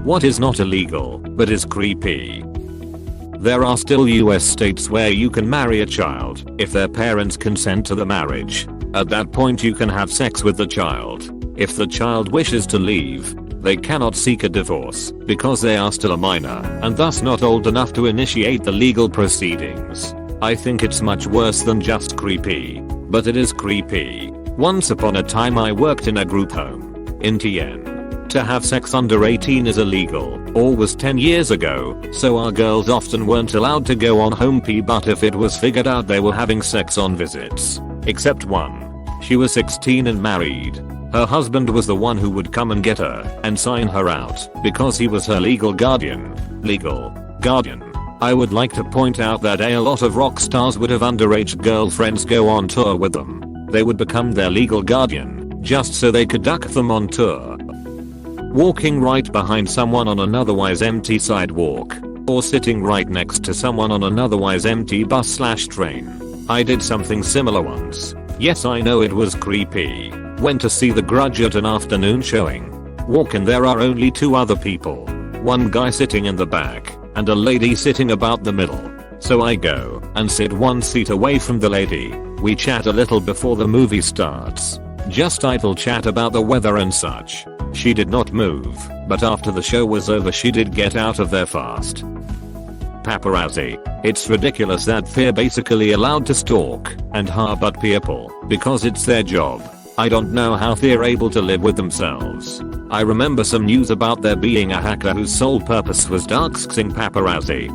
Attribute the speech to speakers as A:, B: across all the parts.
A: What is not illegal, but is creepy? There are still US states where you can marry a child if their parents consent to the marriage. At that point you can have sex with the child. If the child wishes to leave, they cannot seek a divorce because they are still a minor and thus not old enough to initiate the legal proceedings. I think it's much worse than just creepy, but it is creepy. Once upon a time I worked in a group home in TN. To have sex under 18 is illegal, or was 10 years ago, so our girls often weren't allowed to go on home pee, but if it was figured out they were having sex on visits. Except one. She was 16 and married. Her husband was the one who would come and get her and sign her out because he was her legal guardian. Legal guardian. I would like to point out that a lot of rock stars would have underage girlfriends go on tour with them. They would become their legal guardian just so they could duck them on tour. Walking right behind someone on an otherwise empty sidewalk, or sitting right next to someone on an otherwise empty bus/train. I did something similar once. Yes, I know it was creepy. Went to see The Grudge at an afternoon showing. Walk in, there are only 2 other people. One guy sitting in the back and a lady sitting about the middle. So I go and sit 1 seat away from the lady. We chat a little before the movie starts. Just idle chat about the weather and such. She did not move, but after the show was over she did get out of there fast. Paparazzi. It's ridiculous that they're basically allowed to stalk and harbor people because it's their job. I don't know how they're able to live with themselves. I remember some news about there being a hacker whose sole purpose was doxing paparazzi.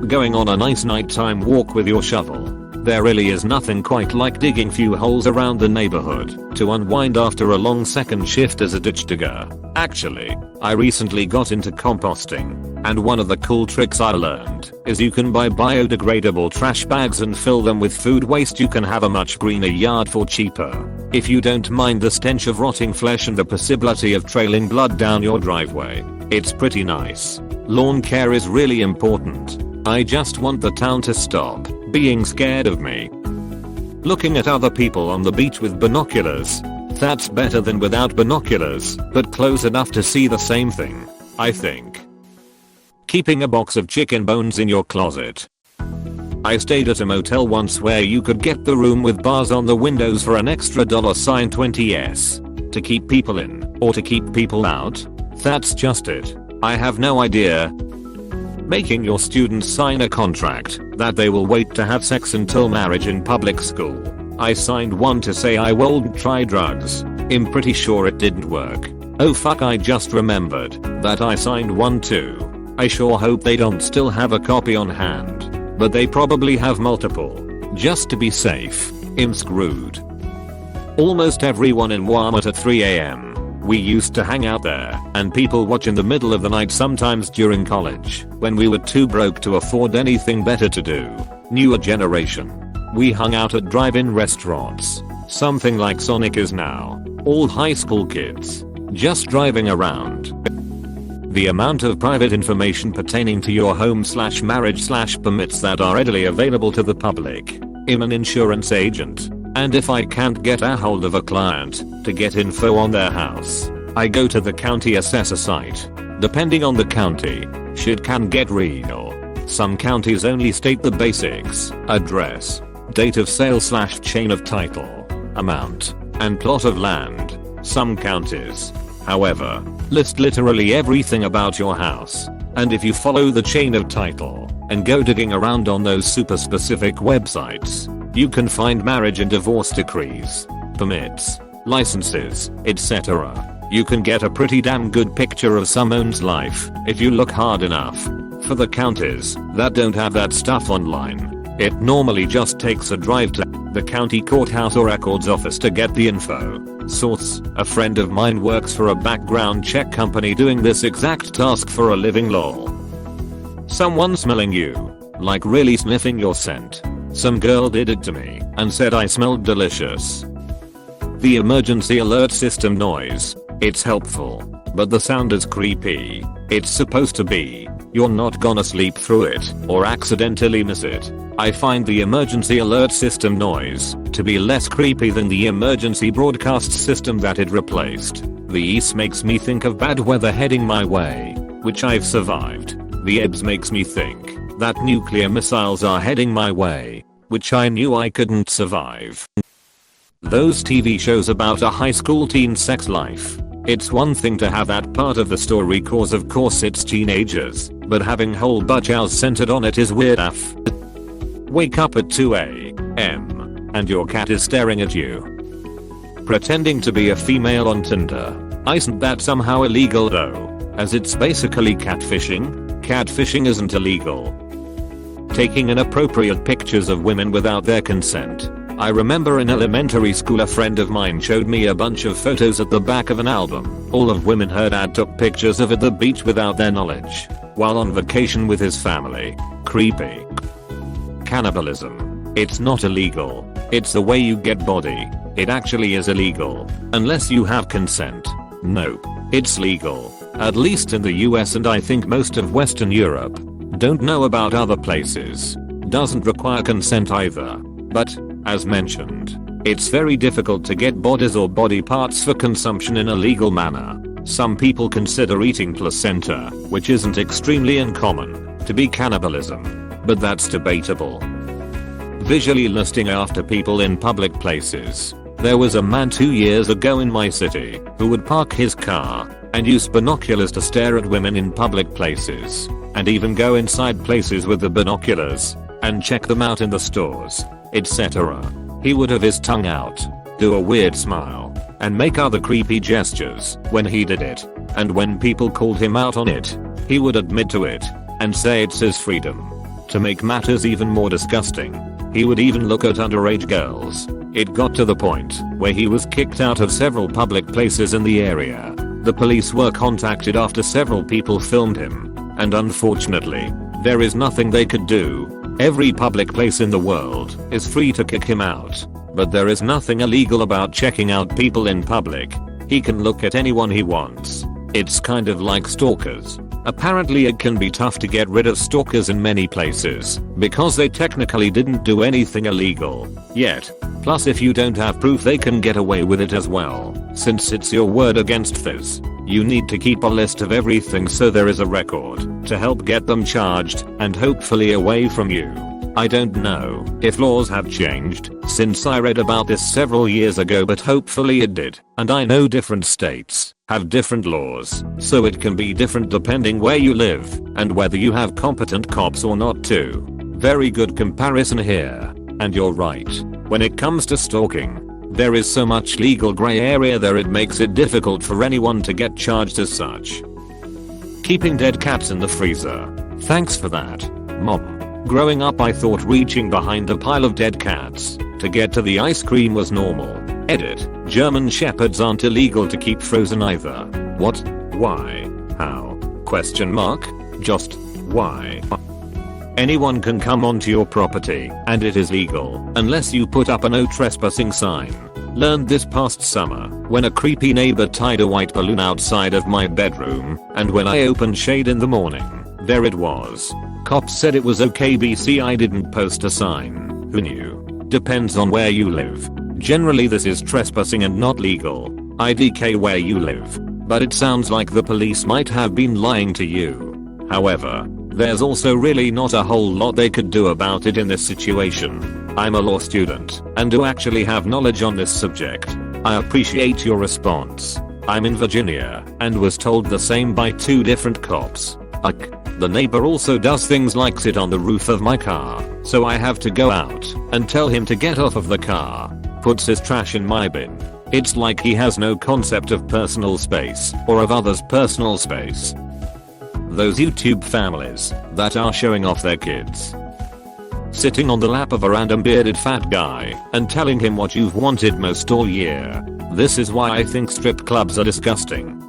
A: Going on a nice nighttime walk with your shovel. There really is nothing quite like digging few holes around the neighborhood to unwind after a long second shift as a ditch digger. Actually, I recently got into composting, and one of the cool tricks I learned is you can buy biodegradable trash bags and fill them with food waste. You can have a much greener yard for cheaper. If you don't mind the stench of rotting flesh and the possibility of trailing blood down your driveway, it's pretty nice. Lawn care is really important. I just want the town to stop being scared of me. Looking at other people on the beach with binoculars. That's better than without binoculars, but close enough to see the same thing, I think. Keeping a box of chicken bones in your closet. I stayed at a motel once where you could get the room with bars on the windows for an extra $20s. To keep people in, or to keep people out? That's just it. I have no idea. Making your students sign a contract that they will wait to have sex until marriage in public school. I signed one to say I won't try drugs. I'm pretty sure it didn't work. Oh fuck, I just remembered that I signed one too. I sure hope they don't still have a copy on hand. But they probably have multiple. Just to be safe. I'm screwed. Almost everyone in Walmart at 3 AM. We used to hang out there and people watch in the middle of the night sometimes during college when we were too broke to afford anything better to do. Newer generation. We hung out at drive-in restaurants. Something like Sonic is now. All high school kids. Just driving around. The amount of private information pertaining to your home/marriage/permits that are readily available to the public. I'm an insurance agent. And if I can't get a hold of a client to get info on their house, I go to the county assessor site. Depending on the county, shit can get real. Some counties only state the basics: address, date of sale/chain of title, amount, and plot of land. Some counties, however, list literally everything about your house. And if you follow the chain of title and go digging around on those super specific websites, you can find marriage and divorce decrees, permits, licenses, etc. You can get a pretty damn good picture of someone's life if you look hard enough. For the counties that don't have that stuff online, it normally just takes a drive to the county courthouse or records office to get the info. Source: a friend of mine works for a background check company doing this exact task for a living. Lol. Someone smelling you, like really sniffing your scent. Some girl did it to me and said I smelled delicious. The emergency alert system noise. It's helpful, but the sound is creepy. It's supposed to be. You're not gonna sleep through it or accidentally miss it. I find the emergency alert system noise to be less creepy than the emergency broadcast system that it replaced. The east makes me think of bad weather heading my way, which I've survived. The ebbs makes me think that nuclear missiles are heading my way, which I knew I couldn't survive. Those TV shows about a high school teen sex life. It's one thing to have that part of the story cause of course it's teenagers, but having whole budgets centered on it is weird AF. Wake up at 2 a.m. and your cat is staring at you. Pretending to be a female on Tinder. Isn't that somehow illegal though? As it's basically catfishing? Catfishing isn't illegal. Taking inappropriate pictures of women without their consent. I remember in elementary school a friend of mine showed me a bunch of photos at the back of an album. All of women her dad took pictures of at the beach without their knowledge. While on vacation with his family. Creepy. Cannibalism. It's not illegal. It's the way you get body. It actually is illegal. Unless you have consent. Nope. It's legal. At least in the US and I think most of Western Europe. Don't know about other places. Doesn't require consent either. But, as mentioned, it's very difficult to get bodies or body parts for consumption in a legal manner. Some people consider eating placenta, which isn't extremely uncommon, to be cannibalism. But that's debatable. Visually lusting after people in public places. There was a man 2 years ago in my city who would park his car and use binoculars to stare at women in public places, and even go inside places with the binoculars and check them out in the stores, etc. He would have his tongue out, do a weird smile, and make other creepy gestures when he did it, and when people called him out on it, he would admit to it and say it's his freedom. To make matters even more disgusting, he would even look at underage girls. It got to the point where he was kicked out of several public places in the area. The police were contacted after several people filmed him, and unfortunately, there is nothing they could do. Every public place in the world is free to kick him out, but there is nothing illegal about checking out people in public. He can look at anyone he wants. It's kind of like stalkers. Apparently it can be tough to get rid of stalkers in many places, because they technically didn't do anything illegal yet. Plus if you don't have proof they can get away with it as well, since it's your word against theirs. You need to keep a list of everything so there is a record to help get them charged and hopefully away from you. I don't know if laws have changed since I read about this several years ago, but hopefully it did. And I know different states have different laws, so it can be different depending where you live and whether you have competent cops or not too. Very good comparison here. And you're right. When it comes to stalking, there is so much legal gray area there it makes it difficult for anyone to get charged as such. Keeping dead cats in the freezer. Thanks for that, Mom. Growing up I thought reaching behind a pile of dead cats to get to the ice cream was normal. Edit. German shepherds aren't illegal to keep frozen either. What? Why? How? Question mark? Just why? Anyone can come onto your property and it is legal unless you put up a no trespassing sign. Learned this past summer when a creepy neighbor tied a white balloon outside of my bedroom, and when I opened shade in the morning, there it was. Cops said it was okay BC I didn't post a sign. Who knew? Depends on where you live. Generally this is trespassing and not legal. IDK where you live. But it sounds like the police might have been lying to you. However, there's also really not a whole lot they could do about it in this situation. I'm a law student and do actually have knowledge on this subject. I appreciate your response. I'm in Virginia and was told the same by 2 different cops. The neighbor also does things like sit on the roof of my car, so I have to go out and tell him to get off of the car. Puts his trash in my bin. It's like he has no concept of personal space or of others' personal space. Those YouTube families that are showing off their kids. Sitting on the lap of a random bearded fat guy and telling him what you've wanted most all year. This is why I think strip clubs are disgusting.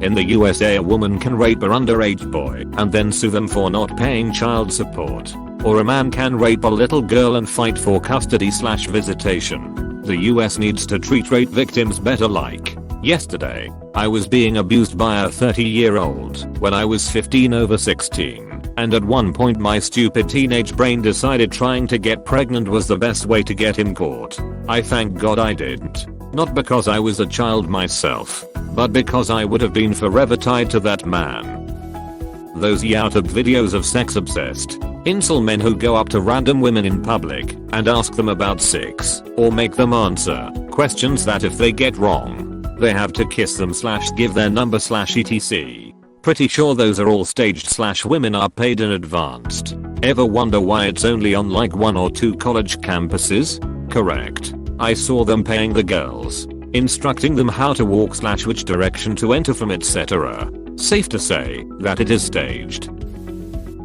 A: In the USA a woman can rape an underage boy and then sue them for not paying child support. Or a man can rape a little girl and fight for custody/visitation. The US needs to treat rape victims better. Like yesterday, I was being abused by a 30-year-old when I was 15 over 16, and at one point my stupid teenage brain decided trying to get pregnant was the best way to get him caught. I thank God I didn't. Not because I was a child myself, but because I would have been forever tied to that man. Those YouTube videos of sex obsessed incel men who go up to random women in public and ask them about sex or make them answer questions that if they get wrong, they have to kiss them / give their number / etc. Pretty sure those are all staged / women are paid in advance. Ever wonder why it's only on like 1 or 2 college campuses? Correct. I saw them paying the girls, instructing them how to walk / which direction to enter from etc. Safe to say that it is staged.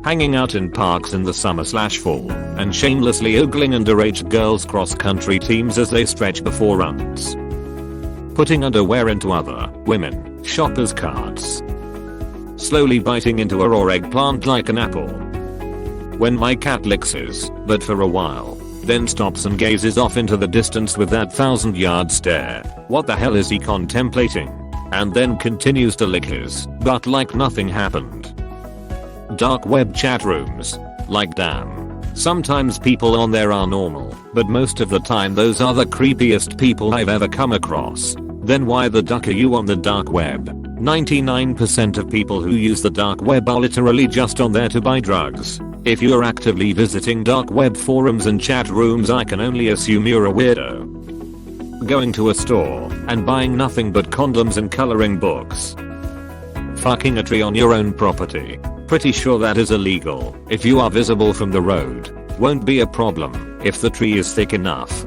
A: Hanging out in parks in the summer / fall and shamelessly ogling underage girls cross-country teams as they stretch before runs. Putting underwear into other women shoppers' carts. Slowly biting into a raw eggplant like an apple. When my cat licks his butt for a while, then stops and gazes off into the distance with that 1,000-yard stare. What the hell is he contemplating? And then continues to lick his butt like nothing happened. Dark web chat rooms. Like damn. Sometimes people on there are normal, but most of the time those are the creepiest people I've ever come across. Then why the duck are you on the dark web? 99% of people who use the dark web are literally just on there to buy drugs. If you're actively visiting dark web forums and chat rooms, I can only assume you're a weirdo. Going to a store and buying nothing but condoms and coloring books. Fucking a tree on your own property. Pretty sure that is illegal. If you are visible from the road, won't be a problem if the tree is thick enough.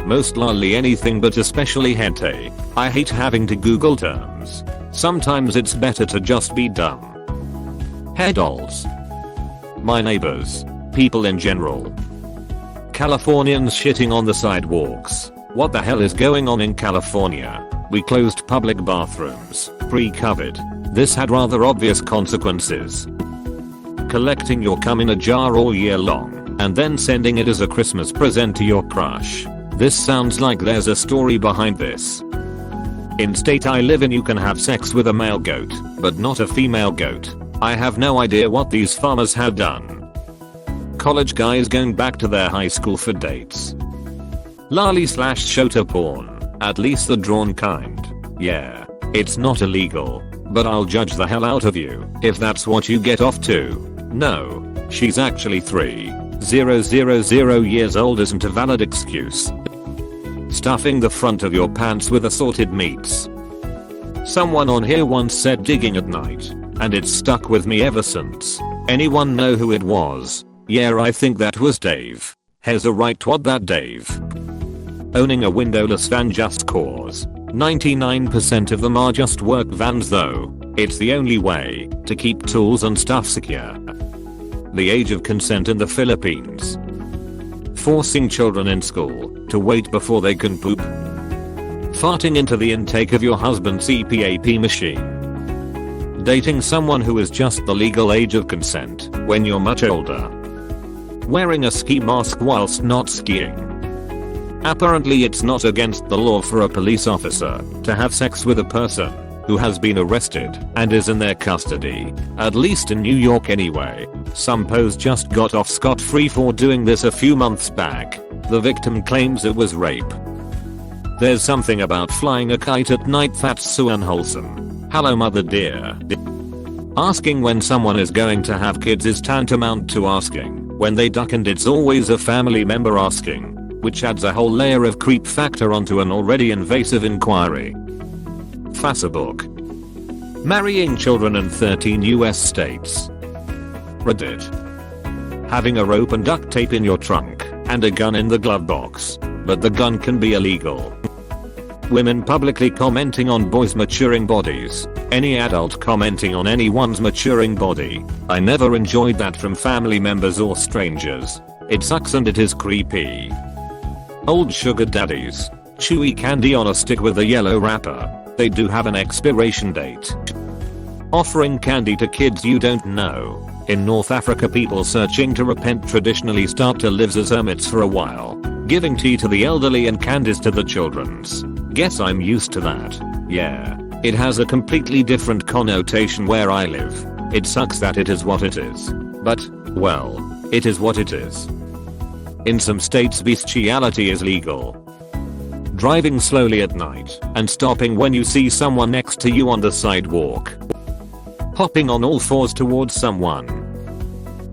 A: Most lolly anything but especially hentai. I hate having to Google terms. Sometimes it's better to just be dumb. Hair dolls. My neighbors. People in general. Californians shitting on the sidewalks. What the hell is going on in California? We closed public bathrooms pre-COVID. This had rather obvious consequences. Collecting your cum in a jar all year long and then sending it as a Christmas present to your crush. This sounds like there's a story behind this. In state I live in, you can have sex with a male goat, but not a female goat. I have no idea what these farmers have done. College guys going back to their high school for dates. Lolly / shota porn. At least the drawn kind. Yeah, it's not illegal, but I'll judge the hell out of you if that's what you get off to. No, she's actually 3,000 years old isn't a valid excuse. Stuffing the front of your pants with assorted meats. Someone on here once said digging at night, and it's stuck with me ever since. Anyone know who it was? Yeah, I think that was Dave. Has a right what that Dave. Owning a windowless van just cause. 99% of them are just work vans though. It's the only way to keep tools and stuff secure. The age of consent in the Philippines. Forcing children in school to wait before they can poop. Farting into the intake of your husband's CPAP machine. Dating someone who is just the legal age of consent when you're much older. Wearing a ski mask whilst not skiing. Apparently it's not against the law for a police officer to have sex with a person who has been arrested and is in their custody, at least in New York anyway. Some pose just got off scot-free for doing this a few months back. The victim claims it was rape. There's something about flying a kite at night that's so unwholesome. Hello mother dear. Asking when someone is going to have kids is tantamount to asking when they duck, and it's always a family member asking, which adds a whole layer of creep factor onto an already invasive inquiry. Facebook. Marrying children in 13 US states. Reddit. Having a rope and duct tape in your trunk and a gun in the glove box, but the gun can be illegal. Women publicly commenting on boys' maturing bodies. Any adult commenting on anyone's maturing body. I never enjoyed that from family members or strangers. It sucks and it is creepy. Old sugar daddies. Chewy candy on a stick with a yellow wrapper. They do have an expiration date. Offering candy to kids you don't know. In North Africa, people searching to repent traditionally start to live as hermits for a while. Giving tea to the elderly and candies to the children's. Guess I'm used to that. Yeah. It has a completely different connotation where I live. It sucks that it is what it is. But, well, it is what it is. In some states bestiality is legal. driving slowly at night and stopping when you see someone next to you on the sidewalk, hopping on all fours towards someone,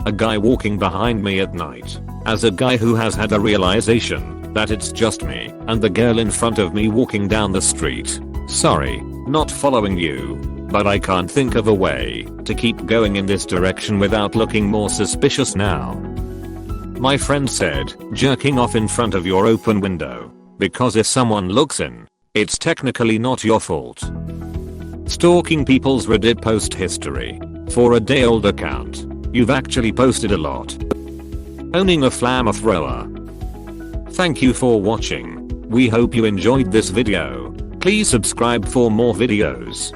A: a guy walking behind me at night, as a guy who has had a realization that it's just me and the girl in front of me walking down the street. Sorry, not following you, but I can't think of a way to keep going in this direction without looking more suspicious now. My friend said, jerking off in front of your open window, because if someone looks in, it's technically not your fault. Stalking people's Reddit post history. For a day-old account, you've actually posted a lot. Owning a flamethrower. Thank you for watching. We hope you enjoyed this video. Please subscribe for more videos.